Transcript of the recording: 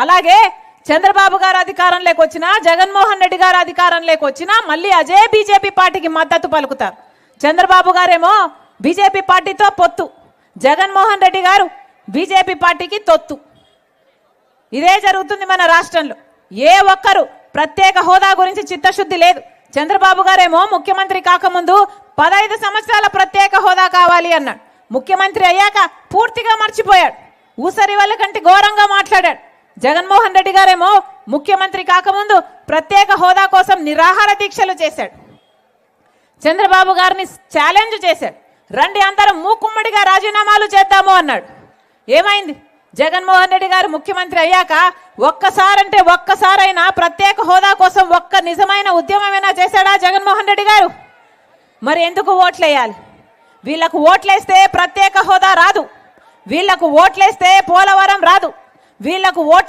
అలాగే చంద్రబాబు గారు అధికారంలోకి వచ్చినా జగన్మోహన్ రెడ్డి గారు అధికారంలోకి వచ్చినా మళ్ళీ అజే బీజేపీ పార్టీకి మద్దతు పలుకుతారు. చంద్రబాబు గారేమో బీజేపీ పార్టీతో పొత్తు, జగన్మోహన్ రెడ్డి గారు బీజేపీ పార్టీకి తొత్తు. ఇదే జరుగుతుంది మన రాష్ట్రంలో. ఏ ఒక్కరు ప్రత్యేక హోదా గురించి చిత్తశుద్ధి లేదు. చంద్రబాబు గారేమో ముఖ్యమంత్రి కాకముందు 15 సంవత్సరాల ప్రత్యేక హోదా కావాలి అన్నాడు. ముఖ్యమంత్రి అయ్యాక పూర్తిగా మర్చిపోయాడు. ఊసరి వాళ్ళ కంటే ఘోరంగా మాట్లాడాడు. జగన్మోహన్ రెడ్డి గారేమో ముఖ్యమంత్రి కాకముందు ప్రత్యేక హోదా కోసం నిరాహార దీక్షలు చేశాడు. చంద్రబాబు గారిని ఛాలెంజ్ చేశాడు. రండి అందరం మూకుమ్మడిగా రాజీనామాలు చేద్దాము అన్నాడు. ఏమైంది? జగన్మోహన్ రెడ్డి గారు ముఖ్యమంత్రి అయ్యాక ఒక్కసారంటే ఒక్కసారైనా ప్రత్యేక హోదా కోసం ఒక్క నిజమైన ఉద్యమమైనా చేశాడా జగన్మోహన్ రెడ్డి గారు? మరి ఎందుకు ఓట్లేయాలి? వీళ్లకు ఓట్లేస్తే ప్రత్యేక హోదా రాదు, వీళ్లకు ఓట్లేస్తే పోలవరం రాదు, వీళ్లకు ఓట్లే